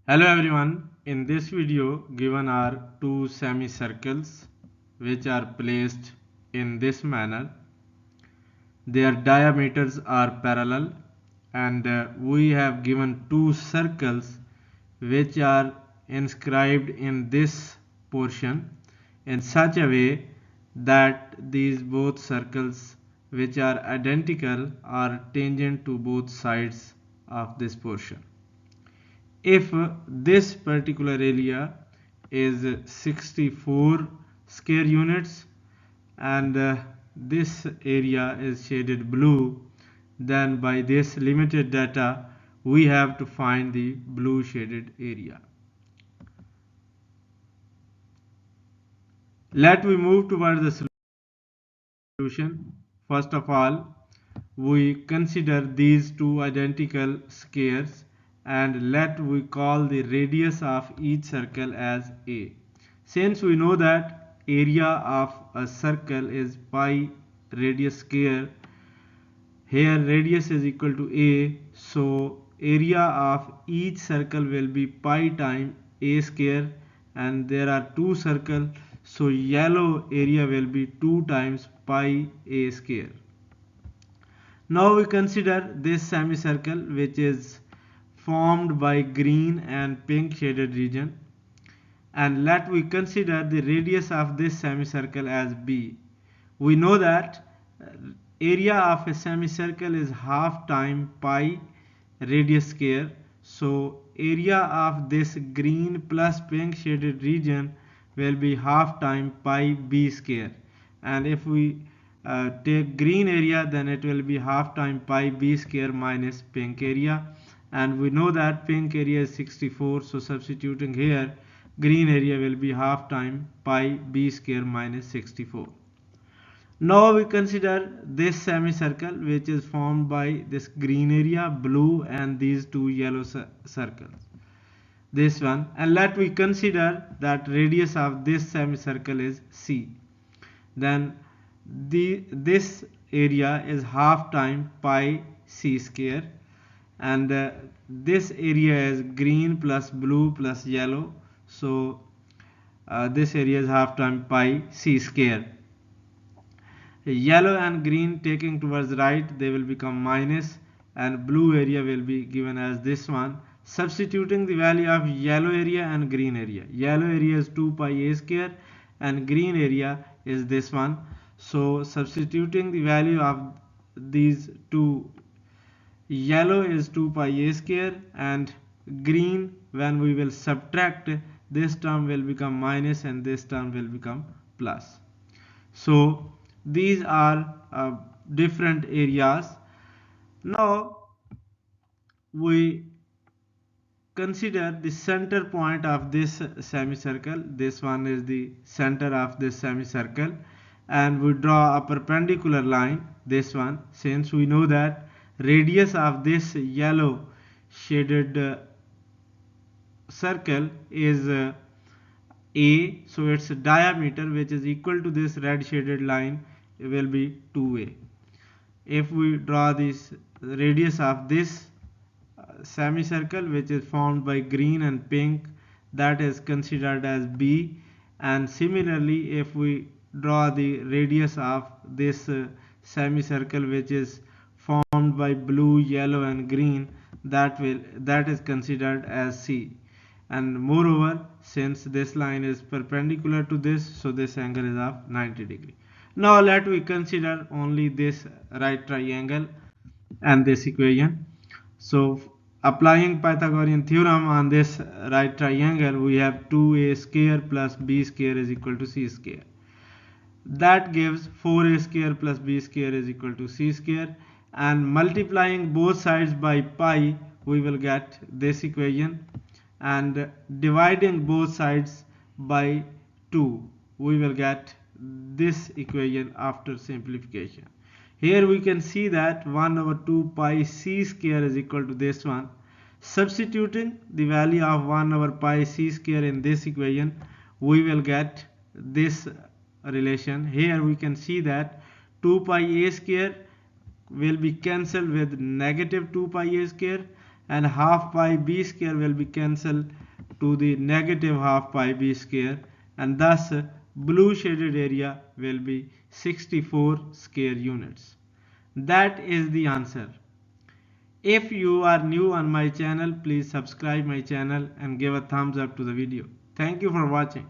Hello everyone, in this video given are two semicircles which are placed in this manner. Their diameters are parallel and we have given two circles which are inscribed in this portion in such a way that these both circles which are identical are tangent to both sides of this portion. If this particular area is 64 square units and this area is shaded blue, then by this limited data we have to find the blue shaded area. Let me move towards the solution. First of all, we consider these two identical squares and let we call the radius of each circle as a. Since we know that area of a circle is pi radius square, here radius is equal to a, so area of each circle will be pi times a square, and there are two circles, so yellow area will be 2 times pi a square. Now we consider this semicircle which is formed by green and pink shaded region, and let we consider the radius of this semicircle as b. We know that area of a semicircle is half time pi radius square, so area of this green plus pink shaded region will be half time pi b square, and if we take green area, then it will be half time pi b square minus pink area, and we know that pink area is 64, so substituting here green area will be half time pi b square minus 64. Now we consider this semicircle which is formed by this green area, blue, and these two yellow circles, this one, and let we consider that radius of this semicircle is c. Then this area is half time pi c square, and this area is green plus blue plus yellow, so this area is half time pi c square. Yellow and green taking towards right, they will become minus, and blue area will be given as this one. Substituting the value of yellow area and green area, yellow area is 2 pi a square and green area is this one, so substituting the value of these two, yellow is 2 pi a square and green, when we will subtract, this term will become minus and this term will become plus. So these are different areas. Now we consider the center point of this semicircle. This one is the center of this semicircle, and we draw a perpendicular line, this one, since we know that radius of this yellow shaded circle is a, so its diameter, which is equal to this red shaded line, will be 2a. If we draw this radius of this semicircle which is formed by green and pink, that is considered as b, and similarly if we draw the radius of this semicircle which is formed by blue, yellow, and green, that is considered as c. And moreover, since this line is perpendicular to this, so this angle is of 90 degree. Now let we consider only this right triangle and this equation. So applying Pythagorean theorem on this right triangle, we have 2a square plus b square is equal to c square. That gives 4a square plus b square is equal to c square, and multiplying both sides by pi, we will get this equation, and dividing both sides by 2, we will get this equation after simplification. Here we can see that 1 over 2 pi c square is equal to this one. Substituting the value of 1 over pi c square in this equation, we will get this relation. Here we can see that 2 pi a square will be cancelled with negative 2 pi a square, and half pi b square will be cancelled to the negative half pi b square, and thus blue shaded area will be 64 square units. That is the answer. If you are new on my channel, please subscribe my channel and give a thumbs up to the video. Thank you for watching.